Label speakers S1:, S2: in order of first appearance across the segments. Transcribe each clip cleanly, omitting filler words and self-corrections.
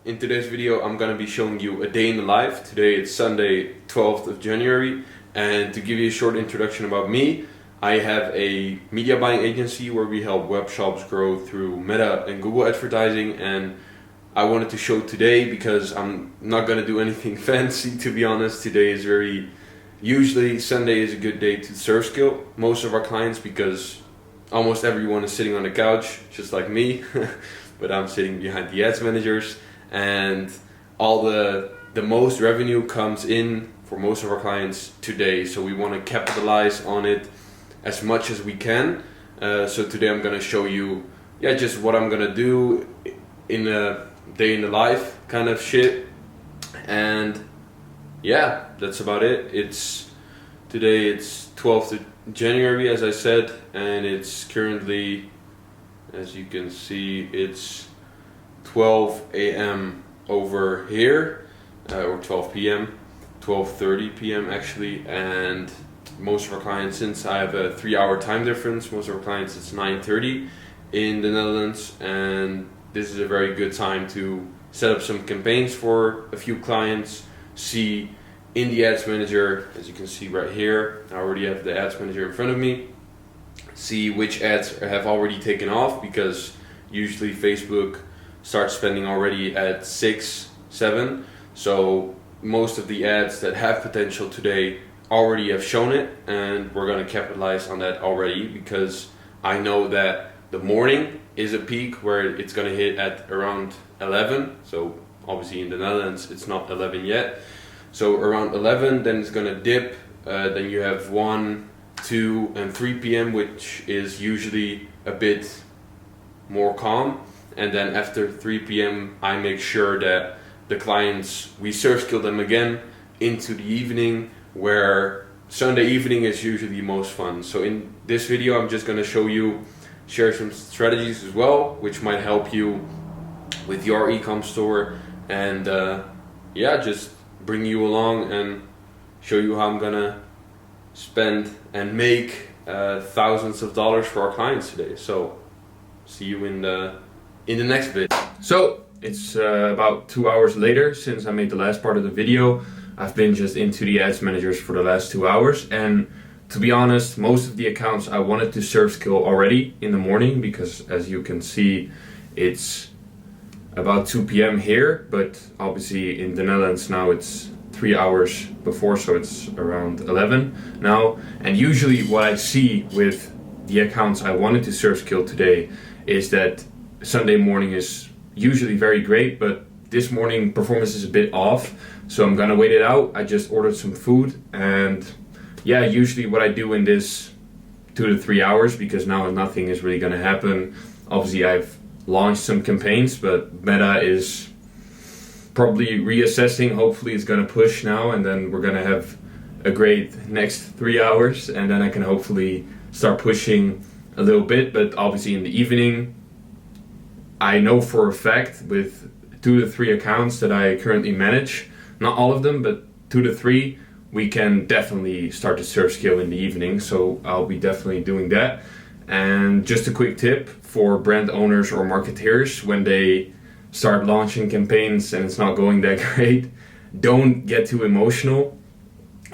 S1: in today's video I'm gonna be showing you a day in the life. Today it's Sunday 12th of January, and to give you a short introduction about me, I have a media buying agency where we help web shops grow through Meta and Google advertising, and I wanted to show today because I'm not gonna do anything fancy, to be honest. Today is usually Sunday is a good day to surf skill most of our clients because almost everyone is sitting on the couch, just like me, but I'm sitting behind the ads managers, and all the most revenue comes in for most of our clients today. So we want to capitalize on it as much as we can. So today I'm going to show you, just what I'm going to do in a day in the life kind of shit. And yeah, that's about it. Today it's 12th of January, as I said, and it's currently, as you can see, it's 12 a.m. over here, or 12 p.m., 12:30 p.m. actually, and most of our clients, since I have a 3-hour time difference, most of our clients it's 9:30 in the Netherlands, and this is a very good time to set up some campaigns for a few clients, see in the ads manager, as you can see right here, I already have the ads manager in front of me, see which ads have already taken off, because usually Facebook starts spending already at 6, 7, so most of the ads that have potential today already have shown it, and we're going to capitalize on that already, because I know that the morning is a peak where it's going to hit at around 11, so obviously in the Netherlands it's not 11 yet. So around 11, then it's gonna dip, then you have 1, 2 and 3 p.m. which is usually a bit more calm, and then after 3 p.m. I make sure that the clients, we surf skill them again into the evening, where Sunday evening is usually the most fun. So in this video I'm just gonna share some strategies as well, which might help you with your Ecom store, and just bring you along and show you how I'm gonna spend and make thousands of dollars for our clients today. So see you in the next bit. So it's about 2 hours later since I made the last part of the video. I've been just into the ads managers for the last 2 hours, and to be honest, most of the accounts I wanted to surf skill already in the morning, because as you can see it's about 2 p.m. here, but obviously in the Netherlands now it's 3 hours before, so it's around 11 now. And usually what I see with the accounts I wanted to surf skill today is that Sunday morning is usually very great, but this morning performance is a bit off, so I'm gonna wait it out. I just ordered some food, and usually what I do in this 2 to 3 hours, because now nothing is really gonna happen. Obviously I've launched some campaigns, but Meta is probably reassessing. Hopefully it's gonna push now, and then we're gonna have a great next 3 hours, and then I can hopefully start pushing a little bit. But obviously in the evening, I know for a fact with 2 to 3 accounts that I currently manage, not all of them, but 2 to 3, we can definitely start to surf skill in the evening, so I'll be definitely doing that. And just a quick tip for brand owners or marketeers, when they start launching campaigns and it's not going that great, don't get too emotional.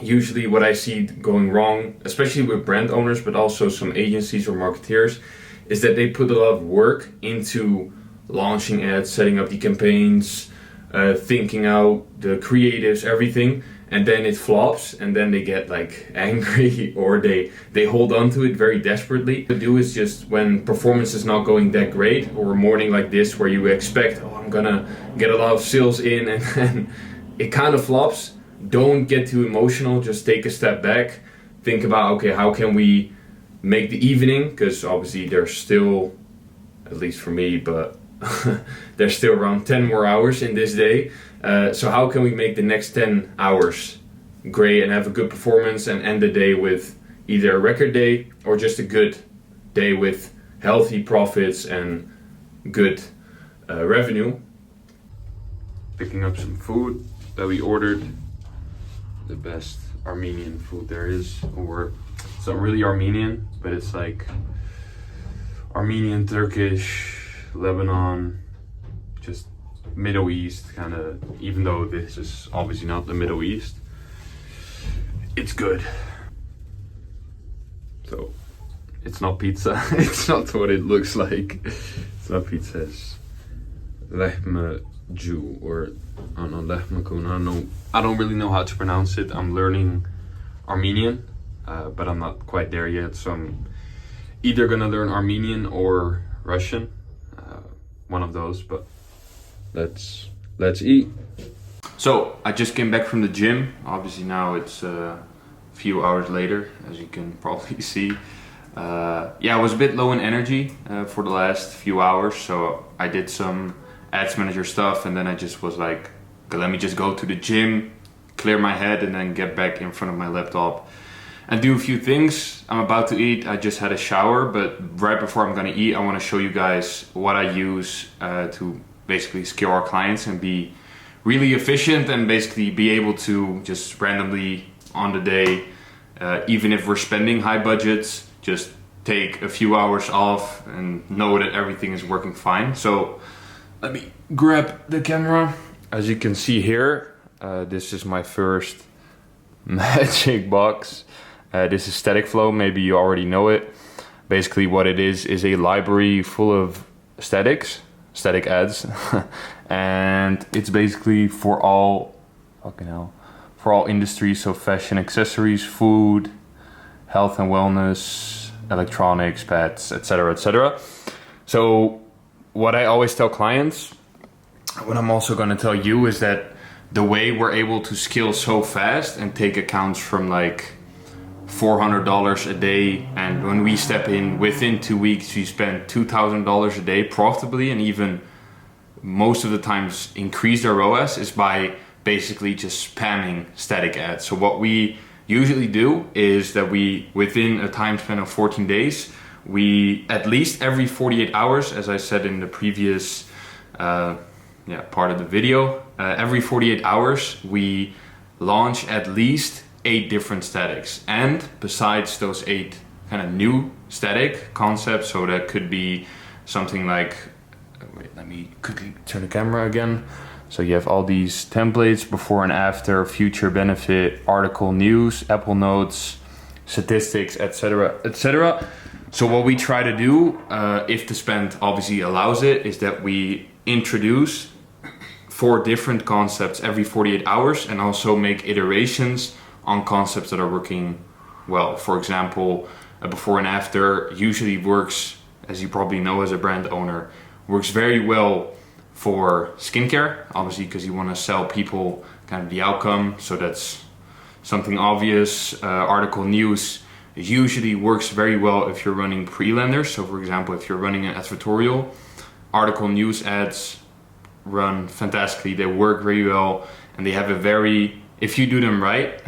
S1: Usually what I see going wrong, especially with brand owners, but also some agencies or marketeers, is that they put a lot of work into launching ads, setting up the campaigns, thinking out the creatives, everything, and then it flops, and then they get like angry, or they hold on to it very desperately. What to do is, just when performance is not going that great, or a morning like this where you expect, I'm gonna get a lot of sales in, and then it kind of flops, don't get too emotional. Just take a step back, think about, okay, how can we make the evening, because obviously there's still, at least for me, but there's still around 10 more hours in this day. So how can we make the next 10 hours great and have a good performance, and end the day with either a record day or just a good day with healthy profits and good revenue. Picking up some food that we ordered, the best Armenian food there is, or it's not really Armenian, but it's like Armenian, Turkish, Lebanon, just Middle East kind of, even though this is obviously not the Middle East, it's good. So it's not pizza. It's not what it looks like. It's not pizza. It's lahmacun, or I don't know, lahmacun. I don't really know how to pronounce it. I'm learning Armenian, but I'm not quite there yet. So I'm either gonna learn Armenian or Russian, one of those. But let's eat. So I just came back from the gym. Obviously now it's a few hours later, as you can probably see. Yeah, I was a bit low in energy for the last few hours, so I did some ads manager stuff, and then I just was like, okay, let me just go to the gym, clear my head, and then get back in front of my laptop and do a few things. I'm about to eat. I just had a shower, but right before I'm gonna eat, I wanna show you guys what I use to basically scale our clients and be really efficient, and basically be able to just randomly on the day, even if we're spending high budgets, just take a few hours off and know that everything is working fine. So let me grab the camera. As you can see here, this is my first magic box. This is Staticflow. Maybe you already know it. Basically what it is a library full of static ads. And it's basically for all, for all industries, so fashion, accessories, food, health and wellness, electronics, pets, etc., etc. So what I always tell clients, what I'm also going to tell you, is that the way we're able to scale so fast and take accounts from like $400 a day, and when we step in within 2 weeks we spend $2,000 a day profitably, and even most of the times increase our ROAS, is by basically just spamming static ads. So what we usually do is that we, within a time span of 14 days, we at least every 48 hours, as I said in the previous part of the video, every 48 hours we launch at least 8 different statics. And besides those 8 kind of new static concepts, so that could be something like, wait, let me quickly turn the camera again. So you have all these templates, before and after, future benefit, article news, Apple Notes, statistics, etc., etc. So what we try to do, if the spend obviously allows it, is that we introduce 4 different concepts every 48 hours, and also make iterations on concepts that are working well. For example, a before and after usually works, as you probably know as a brand owner, works very well for skincare, obviously, because you want to sell people kind of the outcome, so that's something obvious. Article news usually works very well if you're running pre-lenders. So for example, if you're running an advertorial, article news ads run fantastically. They work very well, and they have a very, if you do them right,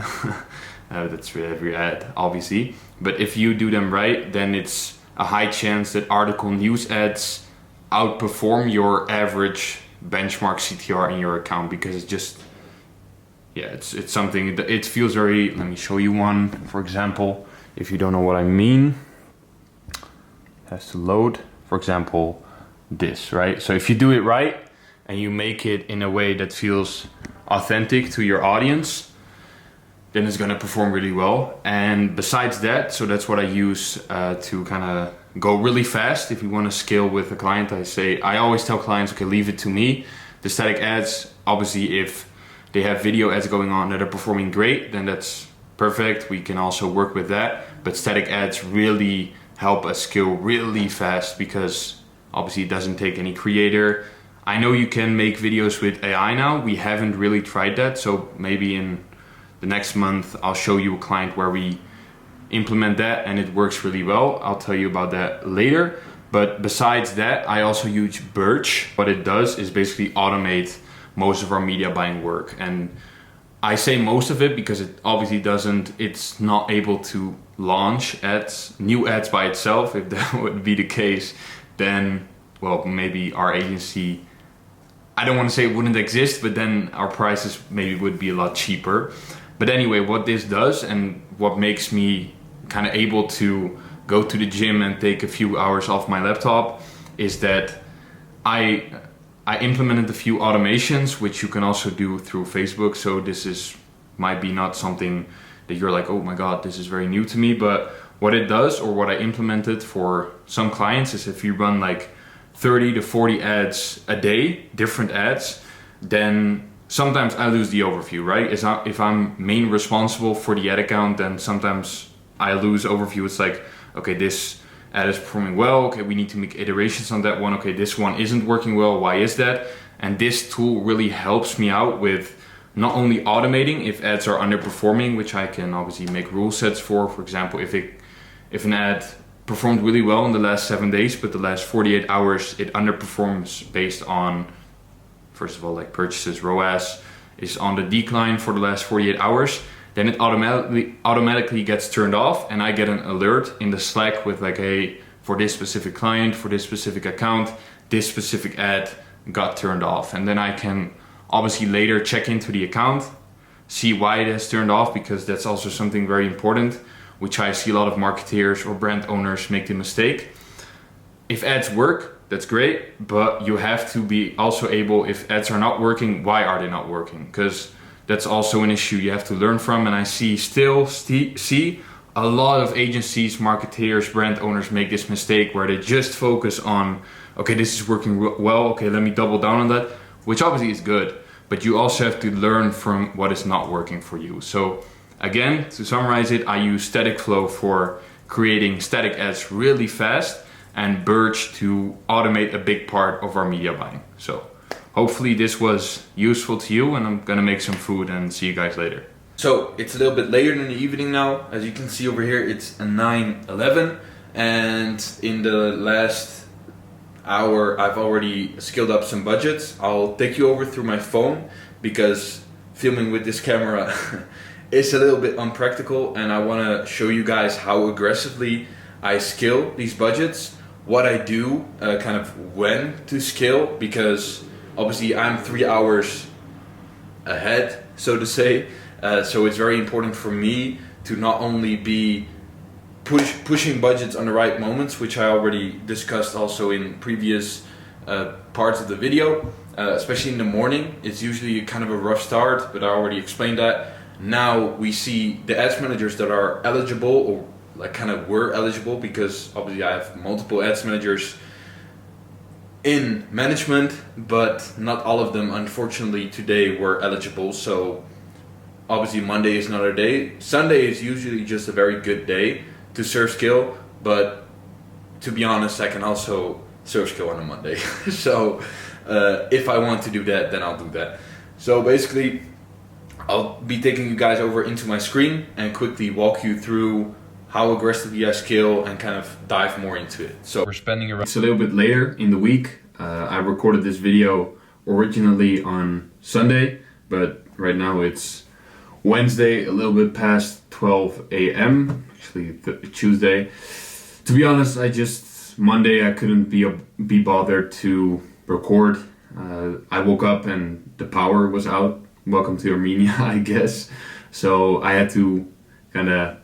S1: that's every ad obviously, but if you do them right, then it's a high chance that article news ads outperform your average benchmark CTR in your account, because it's just, yeah, it's something that it feels very, let me show you one, for example, if you don't know what I mean, it has to load. For example, this, right? So if you do it right and you make it in a way that feels authentic to your audience, then it's gonna perform really well. And besides that, so that's what I use to kind of go really fast. If you want to scale with a client, I always tell clients, okay, leave it to me. The static ads, obviously, if they have video ads going on that are performing great, then that's perfect. We can also work with that. But static ads really help us scale really fast, because obviously it doesn't take any creator. I know you can make videos with AI now. We haven't really tried that. So maybe in the next month, I'll show you a client where we implement that and it works really well. I'll tell you about that later. But besides that, I also use Birch. What it does is basically automate most of our media buying work. And I say most of it because it obviously it's not able to launch ads, new ads by itself. If that would be the case, then, well, maybe our agency, I don't want to say it wouldn't exist, but then our prices maybe would be a lot cheaper. But anyway, what this does, and what makes me kind of able to go to the gym and take a few hours off my laptop, is that I
S2: I implemented a few automations, which you can also do through Facebook. So this might be not something that you're like, oh my God, this is very new to me. But what it does, or what I implemented for some clients, is if you run like 30 to 40 ads a day, different ads, then sometimes I lose the overview, right? If I'm main responsible for the ad account, then sometimes I lose overview. It's like, okay, this ad is performing well. Okay, we need to make iterations on that one. Okay, this one isn't working well. Why is that? And this tool really helps me out with not only automating if ads are underperforming, which I can obviously make rule sets for. For example, if an ad performed really well in the last 7 days, but the last 48 hours it underperforms based on, first of all, like purchases, ROAS is on the decline for the last 48 hours, then it automatically gets turned off, and I get an alert in the Slack with like, hey, for this specific client, for this specific account, this specific ad got turned off. And then I can obviously later check into the account, see why it has turned off, because that's also something very important, which I see a lot of marketeers or brand owners make the mistake. If ads work, that's great, but you have to be also able, if ads are not working, why are they not working? Because that's also an issue you have to learn from. And I see a lot of agencies, marketeers, brand owners make this mistake where they just focus on, okay, this is working well, okay, let me double down on that, which obviously is good, but you also have to learn from what is not working for you. So again, to summarize it, I use Staticflow for creating static ads really fast, and Birch to automate a big part of our media buying. So hopefully this was useful to you, and I'm gonna make some food and see you guys later.
S1: So it's a little bit later in the evening now. As you can see over here, it's 9:11, and in the last hour I've already scaled up some budgets. I'll take you over through my phone because filming with this camera is a little bit unpractical, and I want to show you guys how aggressively I scale these budgets, what I do, kind of when to scale, because obviously I'm 3 hours ahead, so to say. So it's very important for me to not only be pushing budgets on the right moments, which I already discussed also in previous parts of the video, especially in the morning. It's usually kind of a rough start, but I already explained that. Now we see the ads managers that are eligible, or like kind of were eligible, because obviously I have multiple ads managers in management, but not all of them unfortunately today were eligible. So obviously Monday is another day. Sunday is usually just a very good day to serve skill, but to be honest, I can also serve skill on a Monday. So if I want to do that, then I'll do that. So basically I'll be taking you guys over into my screen and quickly walk you through how aggressively I scale and kind of dive more into it. So we're spending around...
S2: It's a little bit later in the week. I recorded this video originally on Sunday, but right now it's Wednesday, a little bit past 12 a.m. Actually Tuesday. To be honest, Monday I couldn't be bothered to record. I woke up and the power was out. Welcome to Armenia, I guess. So I had to kind of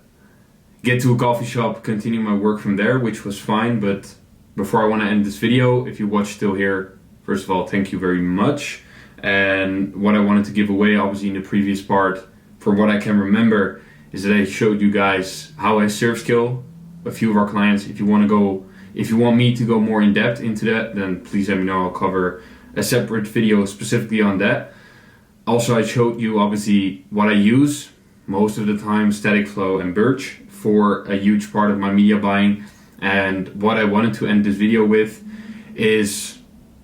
S2: get to a coffee shop, continue my work from there, which was fine. But before I want to end this video, if you watch till here, first of all, thank you very much. And what I wanted to give away, obviously in the previous part, from what I can remember, is that I showed you guys how I serve skill a few of our clients. If you want me to go more in depth into that, then please let me know. I'll cover a separate video specifically on that. Also, I showed you obviously what I use most of the time, Staticflow and Birch, for a huge part of my media buying. And what I wanted to end this video with is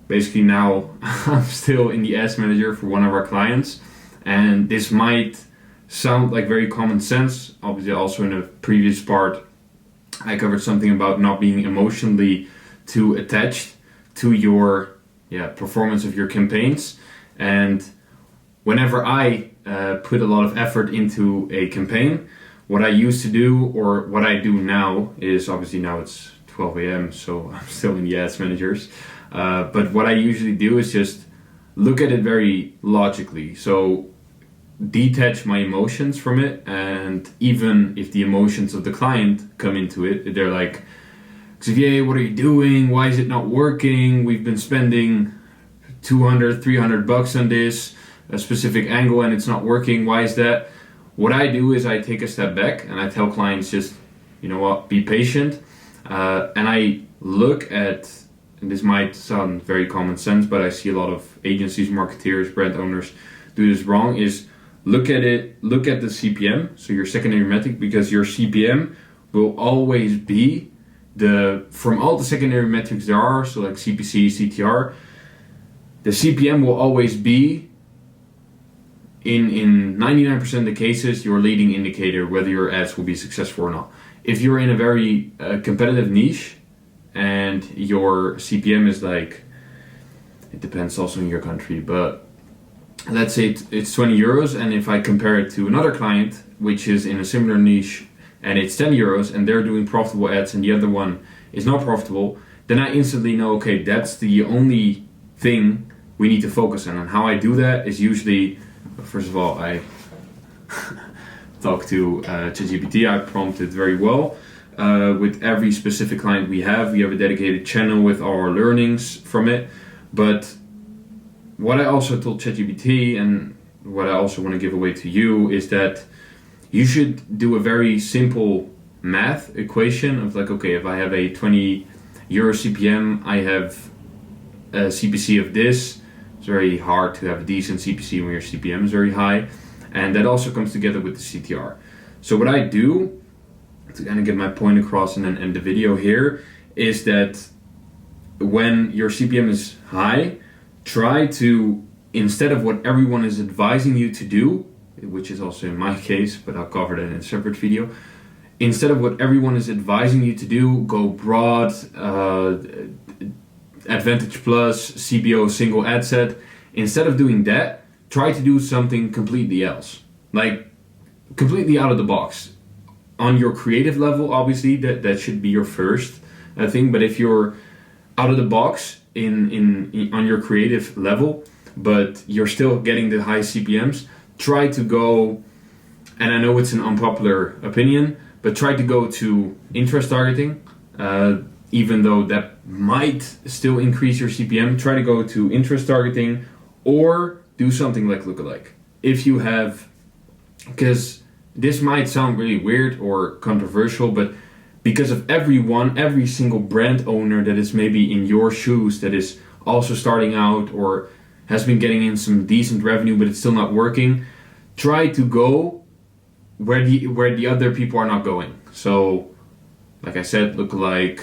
S2: basically now I'm still in the ads manager for one of our clients. And this might sound like very common sense. Obviously also in a previous part I covered something about not being emotionally too attached to your performance of your campaigns. And whenever I put a lot of effort into a campaign, what I used to do, or what I do now, is obviously now it's 12 a.m. so I'm still in the ads managers. But what I usually do is just look at it very logically. So detach my emotions from it, and even if the emotions of the client come into it, they're like, Xavier, what are you doing? Why is it not working? We've been spending 200, $300 on this, a specific angle, and it's not working. Why is that? What I do is I take a step back and I tell clients just, you know what, be patient. And I look at, and this might sound very common sense, but I see a lot of agencies, marketeers, brand owners do this wrong, is look at the CPM, so your secondary metric, because your CPM will always be from all the secondary metrics there are, so like CPC, CTR, the CPM will always be, in 99% of the cases, your leading indicator whether your ads will be successful or not. If you're in a very competitive niche and your CPM is like, it depends also in your country, but let's say it's 20 euros, and if I compare it to another client which is in a similar niche and it's 10 euros and they're doing profitable ads and the other one is not profitable, then I instantly know, okay, that's the only thing we need to focus on. And how I do that is usually, first of all, I talk to ChatGPT. I prompt it very well. With every specific client we have a dedicated channel with our learnings from it. But what I also told ChatGPT, and what I also want to give away to you, is that you should do a very simple math equation of like, okay, if I have a 20 euro CPM, I have a CPC of this. It's very hard to have a decent CPC when your CPM is very high, and that also comes together with the CTR. So what I do to kind of get my point across and then end the video here is that when your CPM is high, try to, instead of what everyone is advising you to do, which is also in my case, but I'll cover that in a separate video, instead of what everyone is advising you to do, go broad, Advantage Plus, CBO, single ad set. Instead of doing that, try to do something completely else, like completely out of the box. On your creative level, obviously, that should be your first thing. But if you're out of the box in on your creative level, but you're still getting the high CPMs, try to go. And I know it's an unpopular opinion, but try to go to interest targeting. Even though that might still increase your CPM, try to go to interest targeting or do something like lookalike. If you have, because this might sound really weird or controversial, but because of every single brand owner that is maybe in your shoes, that is also starting out or has been getting in some decent revenue, but it's still not working, try to go where the other people are not going. So, like I said, lookalike,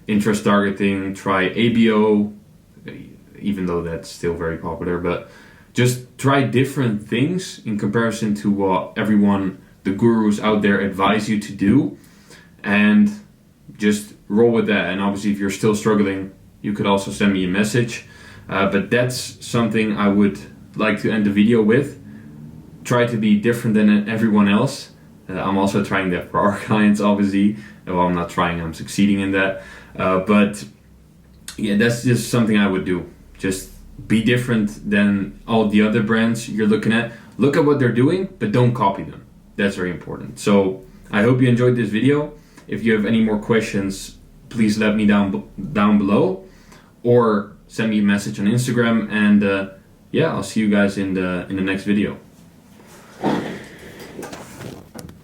S2: interest targeting, try ABO, even though that's still very popular, but just try different things in comparison to what everyone, the gurus out there, advise you to do, and just roll with that. And obviously, if you're still struggling, you could also send me a message, but that's something I would like to end the video with. Try to be different than everyone else. I'm also trying that for our clients, obviously. Well, I'm not trying, I'm succeeding in that. But yeah, that's just something I would do. Just be different than all the other brands you're looking at. Look at what they're doing, but don't copy them. That's very important. So I hope you enjoyed this video. If you have any more questions, please let me down below, or send me a message on Instagram. And yeah, I'll see you guys in the next video.